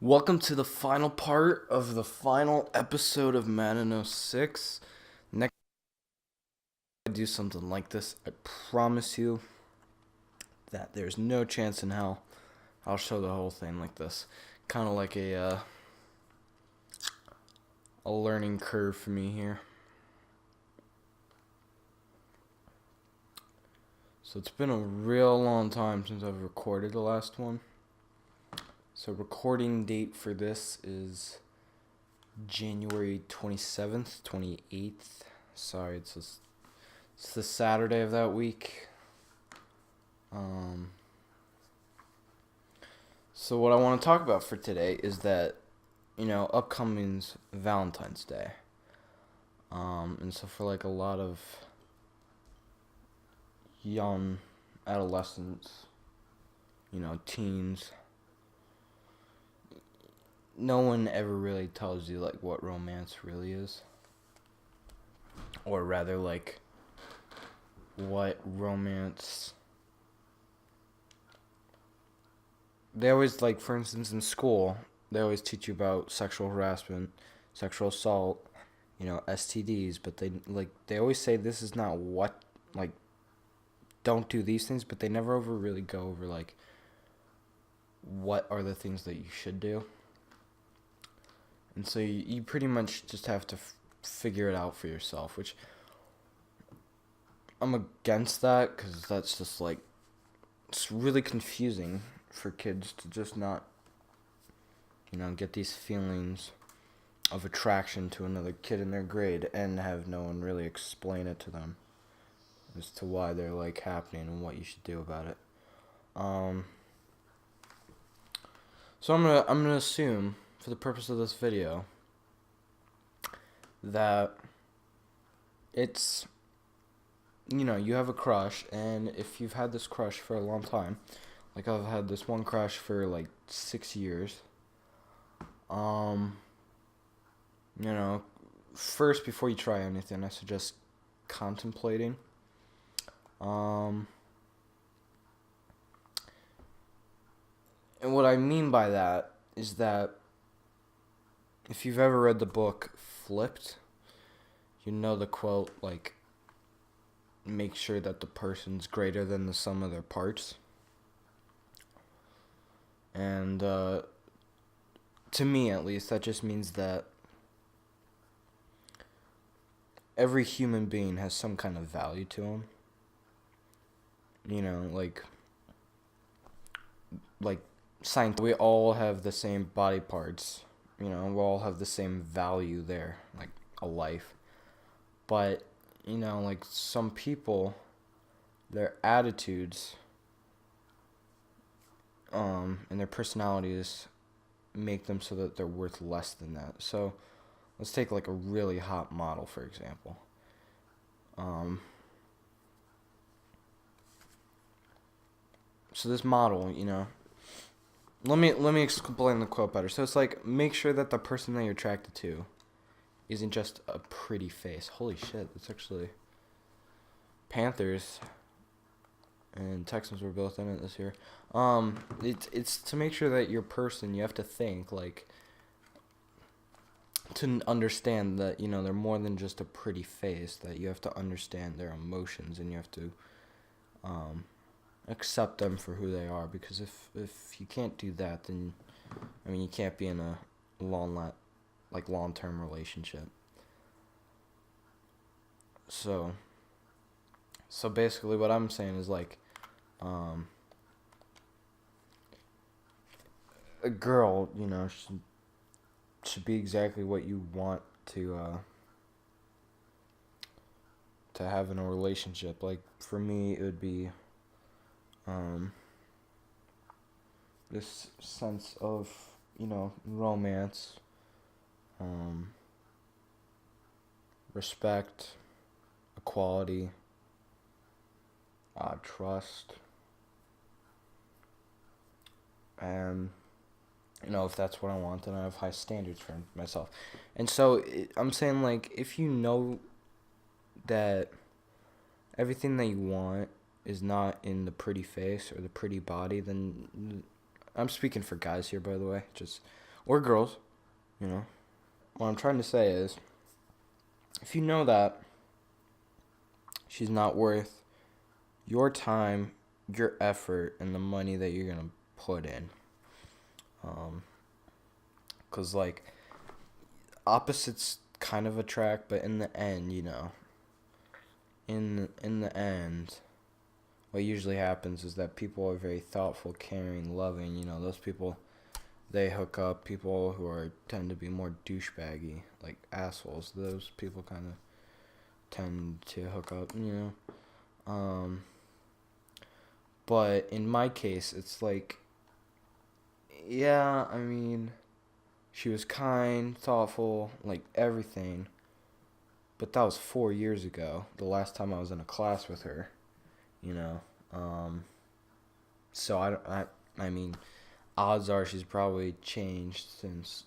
Welcome to the final part of the final episode of Madden 06. Next time I do something like this, I promise you that there's no chance in hell I'll show the whole thing like this. Kind of like a learning curve for me here. So it's been a real long time since I've recorded the last one. So recording date for this is January 27th, 28th. Sorry, it's the Saturday of that week. So what I want to talk about for today is that, upcoming's Valentine's Day. And so for like a lot of young adolescents, teens, no one ever really tells you like what romance really is. Or rather like what romance they always, like, for instance, in school, they always teach you about sexual harassment, sexual assault, STDs, but they always say this is not what, like, don't do these things, but they never ever really go over like what are the things that you should do. And so you pretty much just have to figure it out for yourself, which I'm against that because that's just like it's really confusing for kids to just not, get these feelings of attraction to another kid in their grade and have no one really explain it to them as to why they're like happening and what you should do about it. So I'm gonna assume for the purpose of this video that it's you have a crush, and if you've had this crush for a long time, like I've had this one crush for like 6 years. Um, first before you try anything, I suggest contemplating. Um, and what I mean by that is that if you've ever read the book Flipped, you know the quote like make sure that the person's greater than the sum of their parts. And to me, at least, that just means that every human being has some kind of value to them. Like science, we all have the same body parts. We all have the same value there, like a life. But like some people, their attitudes, and their personalities make them so that they're worth less than that. So let's take like a really hot model, for example. So this model, let me explain the quote better. So it's like make sure that the person that you're attracted to isn't just a pretty face. Holy shit, that's actually Panthers and Texans were both in it this year. It's to make sure that your person, you have to think like to understand that they're more than just a pretty face. That you have to understand their emotions, and you have to accept them for who they are. Because if you can't do that, then you can't be in a long term relationship. So basically, what I'm saying is like, a girl, should be exactly what you want to have in a relationship. Like for me, it would be this sense of romance, respect, equality, trust, and if that's what I want, then I have high standards for myself. And so I'm saying like if you know that everything that you want is not in the pretty face or the pretty body, then I'm speaking for guys here, by the way. Just or girls, you know. What I'm trying to say is, if you know that she's not worth your time, your effort, and the money that you're gonna put in, cause like opposites kind of attract, but in the end, in the end, what usually happens is that people are very thoughtful, caring, loving. Those people, they hook up. People who tend to be more douchebaggy, like assholes. Those people kind of tend to hook up. But in my case, it's like, yeah, I mean, she was kind, thoughtful, like everything. But that was 4 years ago, the last time I was in a class with her, you know. So I mean, odds are she's probably changed since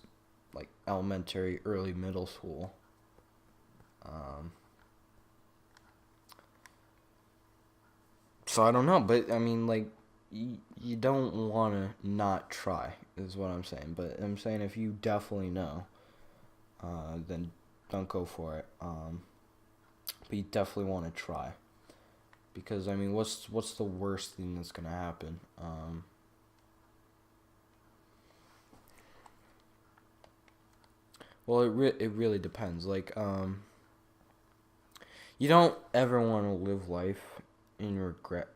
like elementary, early middle school. So I don't know, but I mean, like, you don't want to not try, is what I'm saying. But I'm saying if you definitely know, then don't go for it. But you definitely want to try, because I mean, what's the worst thing that's gonna happen? Well, it really depends. Like, you don't ever want to live life in regret,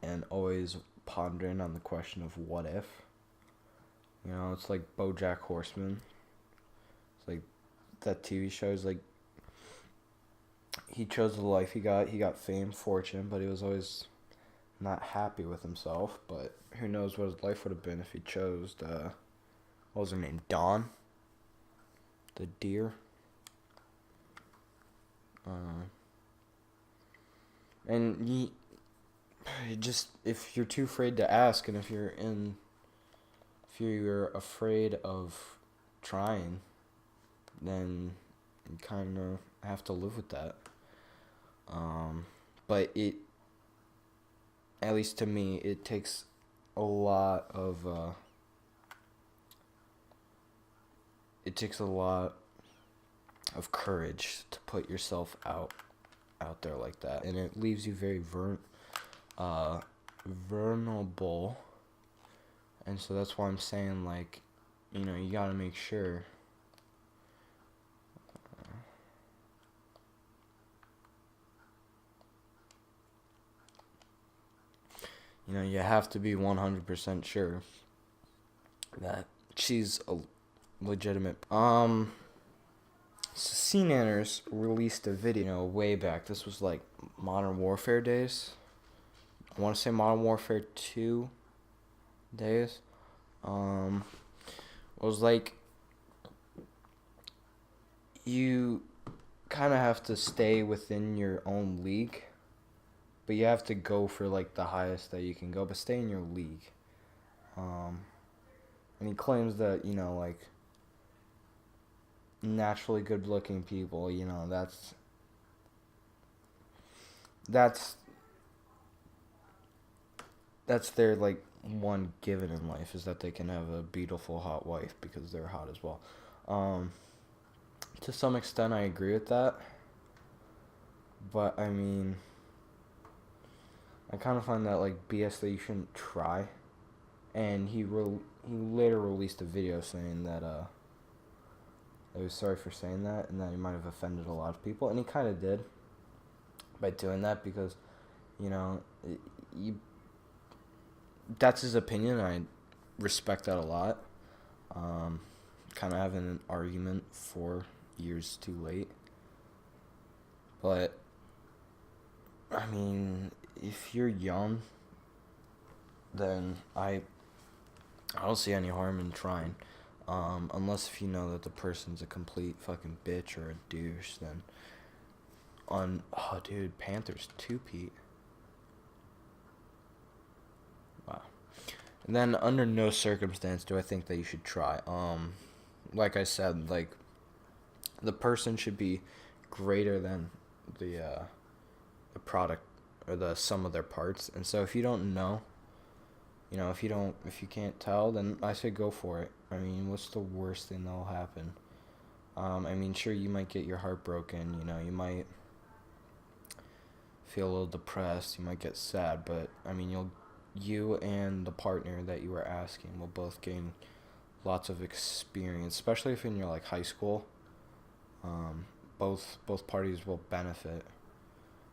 and always pondering on the question of what if. It's like BoJack Horseman. It's like that TV show is like he chose the life he got. He got fame, fortune, but he was always not happy with himself. But who knows what his life would have been if he chose what was her name? Dawn? The deer? And you just, if you're too afraid to ask, and if you're afraid of trying, then you kind of have to live with that. But at least to me, it takes a lot of courage to put yourself out there like that, and it leaves you very vulnerable. And so that's why I'm saying, like, you gotta make sure. You have to be 100% sure that she's a legitimate. CNanners released a video way back. This was like Modern Warfare days. I want to say Modern Warfare 2 days. It was like, you kind of have to stay within your own league, but you have to go for like the highest that you can go, but stay in your league. And he claims that, like, naturally good looking people, that's their, like, one given in life, is that they can have a beautiful hot wife because they're hot as well. To some extent I agree with that, but I mean, I kind of find that like BS, that you shouldn't try. And he later released a video saying that he was sorry for saying that, and that he might have offended a lot of people, and he kind of did by doing that, because that's his opinion, and I respect that a lot. Kind of having an argument 4 years too late, but I mean, if you're young, then I don't see any harm in trying. Unless if you know that the person's a complete fucking bitch or a douche, then oh dude, Panthers 2-peat. Wow. And then under no circumstance do I think that you should try. Like I said, like, the person should be greater than the product or the sum of their parts. And so if you don't know If you can't tell, then I say go for it. I mean, what's the worst thing that'll happen? I mean, sure, you might get your heart broken. You might feel a little depressed. You might get sad, but I mean, you and the partner that you were asking will both gain lots of experience, especially if in your like high school. Um, both parties will benefit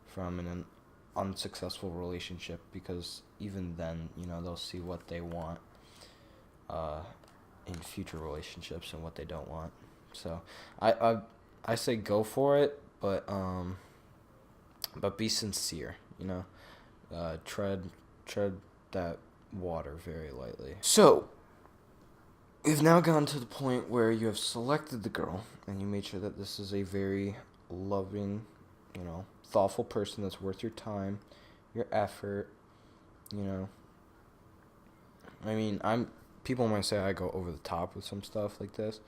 from an unsuccessful relationship because even then, they'll see what they want uh, in future relationships and what they don't want. So, I say go for it, but be sincere. Tread that water very lightly. So, we've now gotten to the point where you have selected the girl and you made sure that this is a very loving, thoughtful person that's worth your time, your effort, you know. I mean, people might say I go over the top with some stuff like this.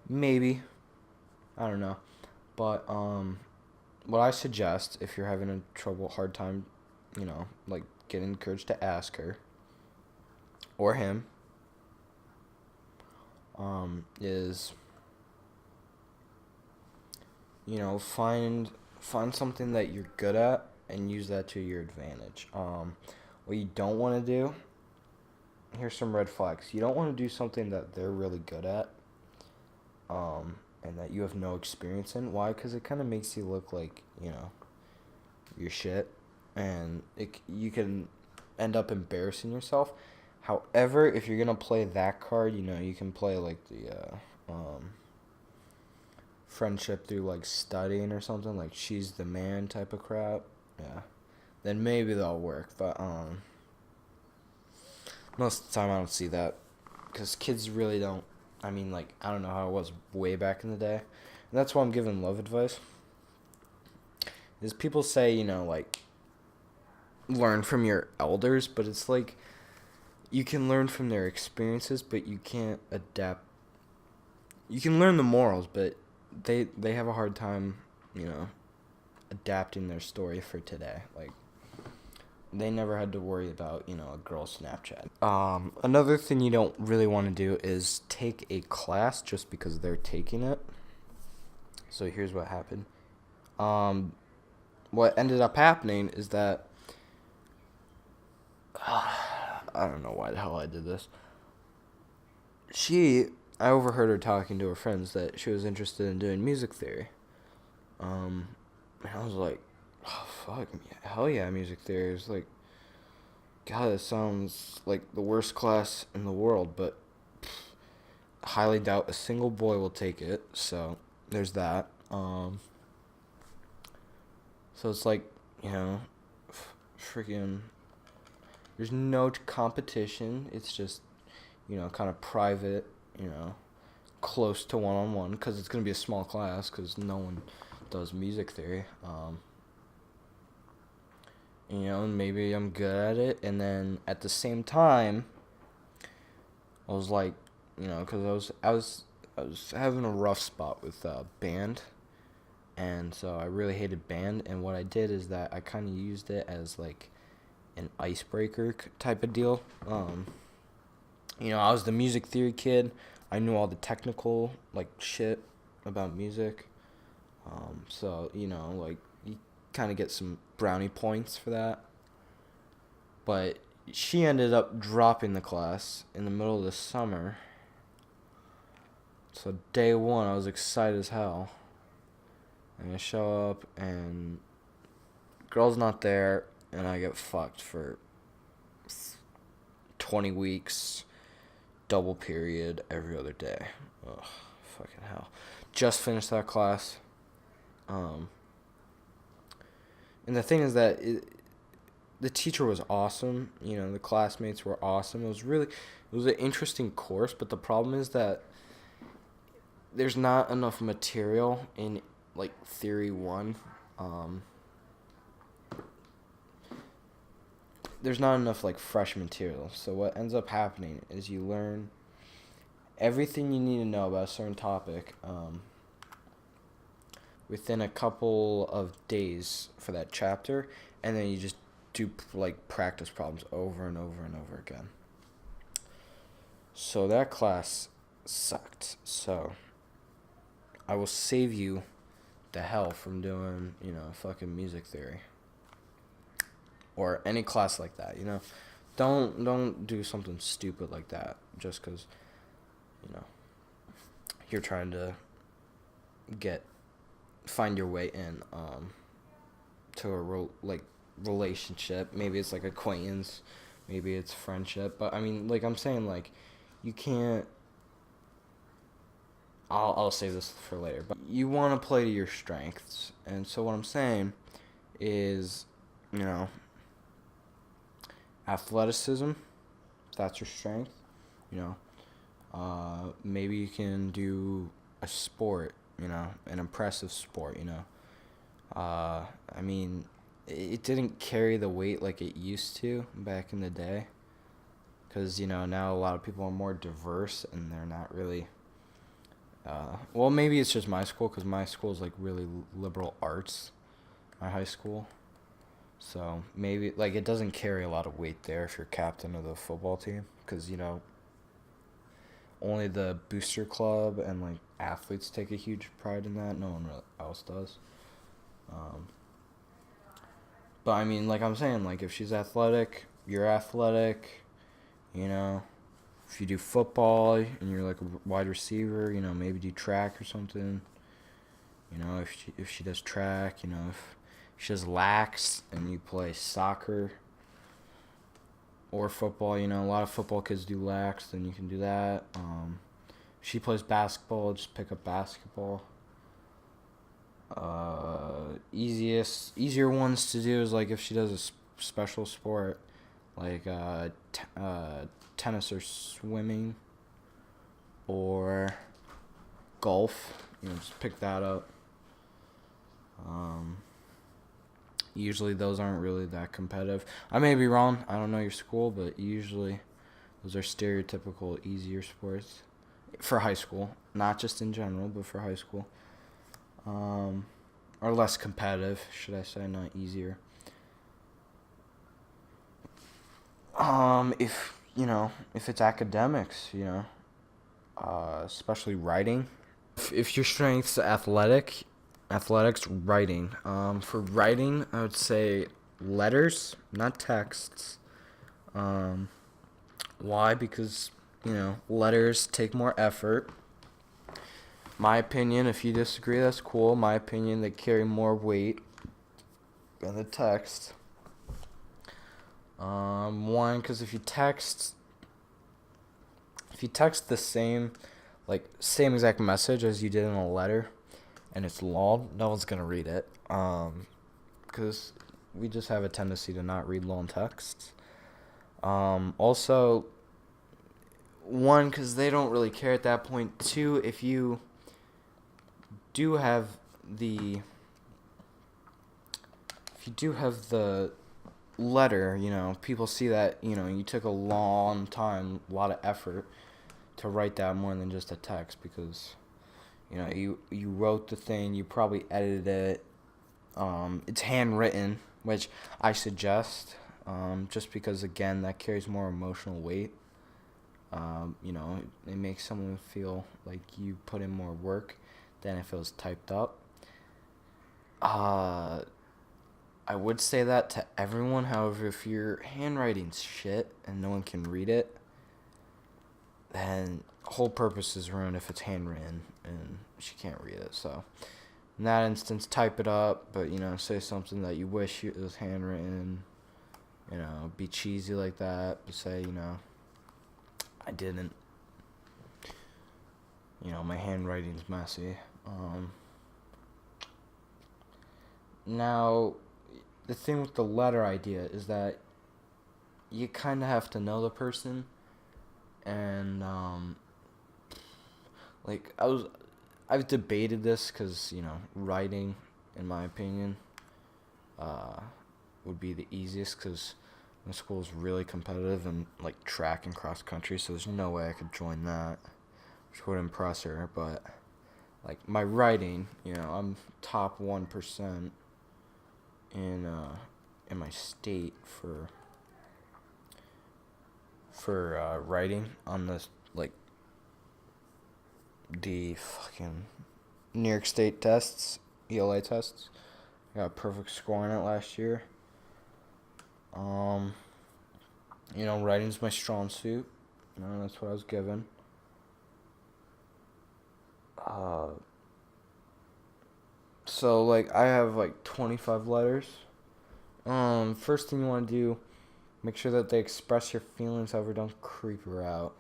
Maybe. I don't know. But what I suggest if you're having a hard time, like getting the courage to ask her or him, is find something that you're good at and use that to your advantage. What you don't want to do, here's some red flags. You don't want to do something that they're really good at, and that you have no experience in. Why? Because it kind of makes you look like you're shit, and you can end up embarrassing yourself. However, if you're gonna play that card, you can play like the friendship through like studying or something, like she's the man type of crap. Yeah, then maybe that'll work. But most of the time I don't see that because kids really don't. I mean, like, I don't know how it was way back in the day, and that's why I'm giving love advice. Is people say like learn from your elders, but it's like you can learn from their experiences, but you can't adapt. You can learn the morals, but they have a hard time, adapting their story for today. Like, they never had to worry about, a girl's Snapchat. Another thing you don't really want to do is take a class just because they're taking it. So here's what happened. What ended up happening is that I don't know why the hell I did this. I overheard her talking to her friends that she was interested in doing music theory. And I was like, oh, fuck, hell yeah, music theory. It's like, God, it sounds like the worst class in the world, but highly doubt a single boy will take it. So there's that. So it's like, freaking, there's no competition. It's just, kind of private, close to one-on-one, because it's going to be a small class, because no one does music theory. And maybe I'm good at it, and then at the same time, I was like, because I was having a rough spot with band, and so I really hated band, and what I did is that I kind of used it as like an icebreaker type of deal. I was the music theory kid. I knew all the technical like shit about music. So like you kind of get some brownie points for that. But she ended up dropping the class in the middle of the summer. So day one, I was excited as hell. And I show up and girl's not there, and I get fucked for 20 weeks, double period, every other day. Ugh, fucking hell. Just finished that class. And the thing is that the teacher was awesome. The classmates were awesome. It was an interesting course, but the problem is that there's not enough material in, like, Theory 1. There's not enough, like, fresh material. So what ends up happening is you learn everything you need to know about a certain topic within a couple of days for that chapter, and then you just do like practice problems over and over and over again. So that class sucked. So I will save you the hell from doing, fucking music theory or any class like that. Don't do something stupid like that just because you know you're trying to find your way in to a relationship. Maybe it's like acquaintance, maybe it's friendship. But I mean, like I'm saying, like you can't. I'll save this for later. But you want to play to your strengths, and so what I'm saying is, you know, athleticism. That's your strength. Maybe you can do a sport. An impressive sport. I mean, it didn't carry the weight like it used to back in the day. Because, now a lot of people are more diverse and they're not really. Well, maybe it's just my school because my school is like really liberal arts, my high school. So maybe like it doesn't carry a lot of weight there if you're captain of the football team because, only the booster club and like athletes take a huge pride in that. No one really else does. But I mean, like I'm saying, like if she's athletic, you're athletic. If you do football and you're like a wide receiver, maybe do track or something. If she does track, if she does lax and you play soccer or football, a lot of football kids do lax, then you can do that. If she plays basketball, just pick up basketball. Easier ones to do is like if she does a special sport, like tennis or swimming or golf. Just pick that up. Usually those aren't really that competitive. I may be wrong. I don't know your school, but usually those are stereotypical easier sports for high school. Not just in general, but for high school. Or less competitive, should I say, not easier. If it's academics, especially writing. If your strength's athletics, writing. For writing, I would say letters, not texts. Why? Because, letters take more effort. My opinion, if you disagree, that's cool. My opinion, they carry more weight than the text. One, because if you text the same exact message as you did in a letter, and it's long, no one's gonna read it. Because we just have a tendency to not read long texts. Also, one, because they don't really care at that point. Two, if you do have the letter, people see that, you took a long time, a lot of effort to write that more than just a text because, you wrote the thing, you probably edited it. It's handwritten, which I suggest, just because, again, that carries more emotional weight. It makes someone feel like you put in more work than if it was typed up. I would say that to everyone. However, if your handwriting's shit and no one can read it, then whole purpose is ruined if it's handwritten and she can't read it. So in that instance, type it up, but say something that you wish it was handwritten. Be cheesy like that, but say I didn't. My handwriting's messy. Now, the thing with the letter idea is that you kind of have to know the person, and I've debated this because writing, in my opinion, would be the easiest because my school is really competitive and like track and cross country, so there's no way I could join that, which would impress her. But like my writing, I'm top 1% in in my state for writing on this, like, the fucking New York State tests, ELA tests. I got a perfect score on it last year. Writing's my strong suit. That's what I was given. So, like, I have, like, 25 letters. First thing you want to do, make sure that they express your feelings, however, don't creep her out,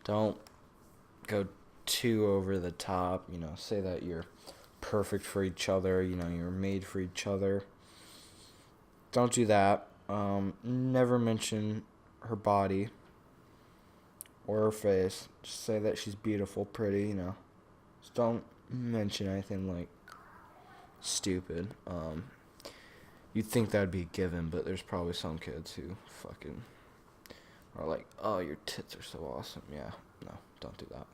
Don't go too over the top, say that you're perfect for each other, you're made for each other. Don't do that. Never mention her body or her face. Just say that she's beautiful, pretty, Just don't mention anything, like, stupid. You'd think that'd be a given, but there's probably some kids who fucking are like, oh, your tits are so awesome. Yeah, no, don't do that.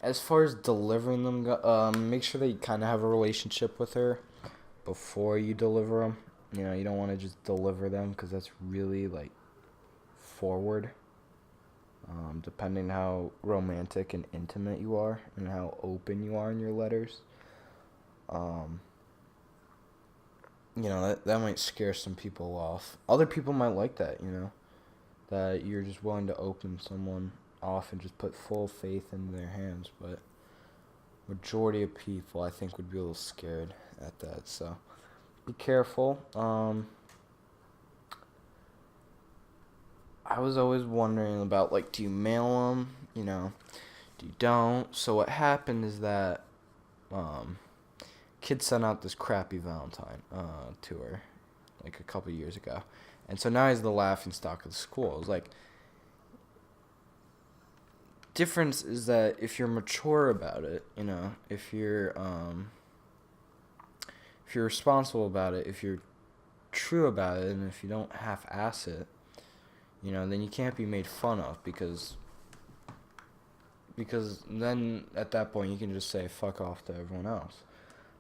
As far as delivering them, make sure that you kind of have a relationship with her before you deliver them. You don't want to just deliver them because that's really, like, forward. Depending how romantic and intimate you are and how open you are in your letters. That might scare some people off. Other people might like that, that you're just willing to open someone off and just put full faith into their hands. But majority of people, I think, would be a little scared at that. So be careful. I was always wondering about, like, do you mail them? Do you don't? So what happened is that kids sent out this crappy Valentine to her, like, a couple years ago. And so now he's the laughingstock of the school. It's like, difference is that if you're mature about it, if you're responsible about it, if you're true about it, and if you don't half-ass it, then you can't be made fun of because then at that point you can just say fuck off to everyone else.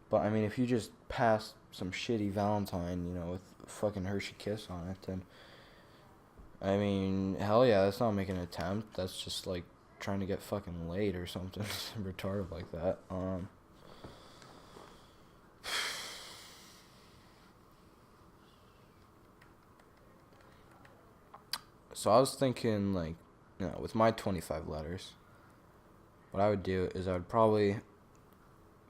But I mean, if you just pass some shitty Valentine, with a fucking Hershey Kiss on it, then I mean, hell yeah, that's not making an attempt. That's just like trying to get fucking laid or something retarded like that. So I was thinking, like, with my 25 letters, what I would do is I would probably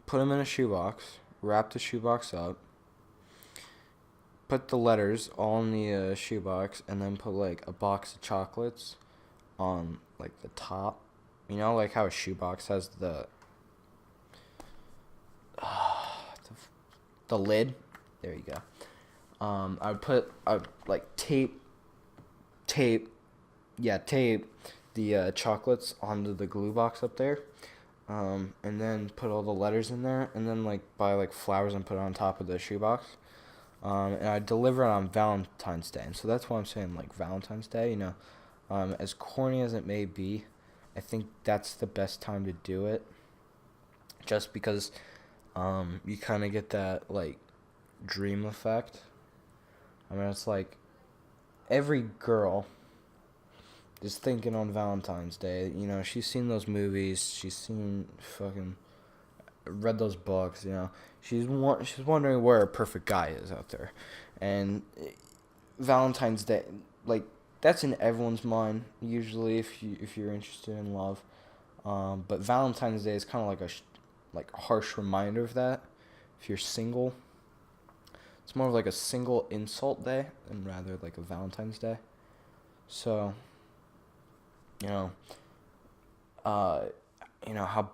put them in a shoebox, wrap the shoebox up, put the letters all in the shoebox, and then put, like, a box of chocolates on, like, the top. Like how a shoebox has the lid. There you go. I would like tape the chocolates onto the glue box up there, and then put all the letters in there, and then, like, buy, like, flowers and put it on top of the shoebox, and I deliver it on Valentine's Day. And so that's why I'm saying, like, Valentine's Day, as corny as it may be, I think that's the best time to do it, just because you kind of get that, like, dream effect. I mean, it's like every girl is thinking on Valentine's Day. She's seen those movies. She's seen read those books. She's wondering where a perfect guy is out there, and Valentine's Day, like, that's in everyone's mind usually if you're interested in love. But Valentine's Day is kind of like a harsh reminder of that. If you're single, it's more of like a single insult day than rather like a Valentine's Day. So, how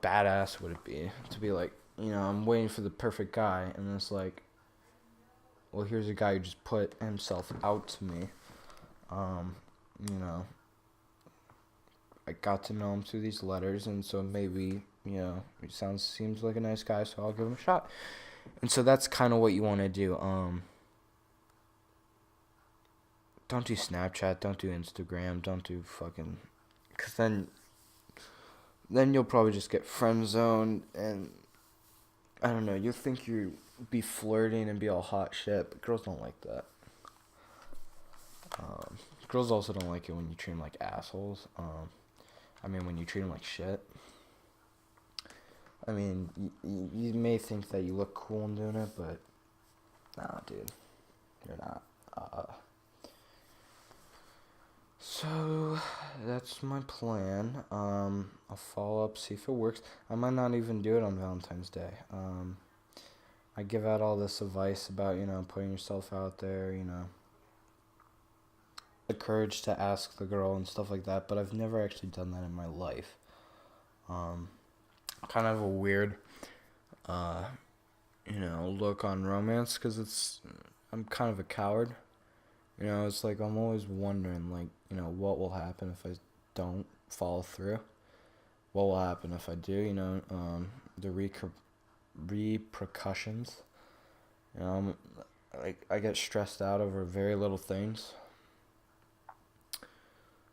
badass would it be to be like, I'm waiting for the perfect guy, and it's like, well, here's a guy who just put himself out to me. I got to know him through these letters, and so maybe, he seems like a nice guy, so I'll give him a shot. And so that's kind of what you want to do. Don't do Snapchat, don't do Instagram, don't do fucking... Because then then you'll probably just get friend zoned, and I don't know. You'll think you be flirting and be all hot shit, but girls don't like that. Um, Girls also don't like it when you treat them like assholes. I mean, when you treat them like shit. I mean, you may think that you look cool in doing it, but nah, dude, you're not. So that's my plan. I'll follow up, see if it works. I might not even do it on Valentine's Day. I give out all this advice about, putting yourself out there, the courage to ask the girl and stuff like that, but I've never actually done that in my life. Kind of a weird, uh, look on romance, because I'm kind of a coward. It's like I'm always wondering, like, what will happen if I don't follow through? What will happen if I do? The repercussions. Like, I get stressed out over very little things.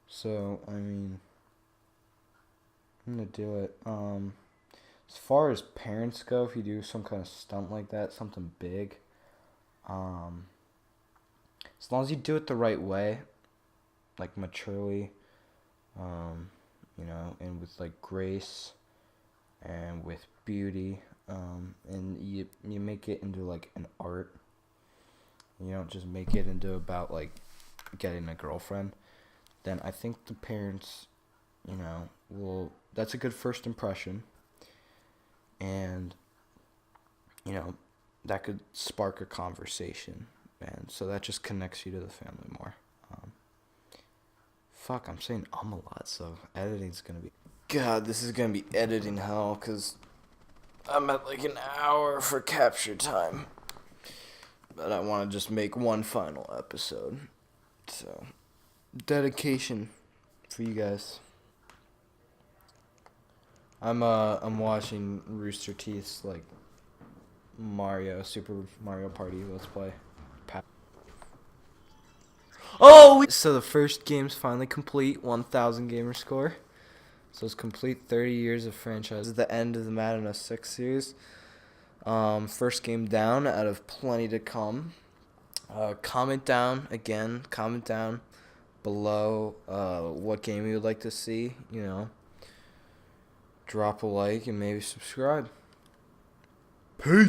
So, I mean, I'm gonna do it. As far as parents go, if you do some kind of stunt like that, something big, as long as you do it the right way, like maturely, and with like grace and with beauty, and you make it into like an art. You don't just make it into about like getting a girlfriend. Then I think the parents, will. That's a good first impression, and that could spark a conversation, and so that just connects you to the family more. I'm saying a lot, so editing's gonna be. God, this is gonna be editing hell, cause I'm at like an hour for capture time, but I want to just make one final episode, so dedication for you guys. I'm watching Rooster Teeth's like Super Mario Party Let's Play. Oh, so the first game's finally complete, 1,000 gamer score. So it's complete 30 years of franchise. This is the end of the Madden 06 series. First game down out of plenty to come. Comment down below what game you would like to see. Drop a like and maybe subscribe. Peace.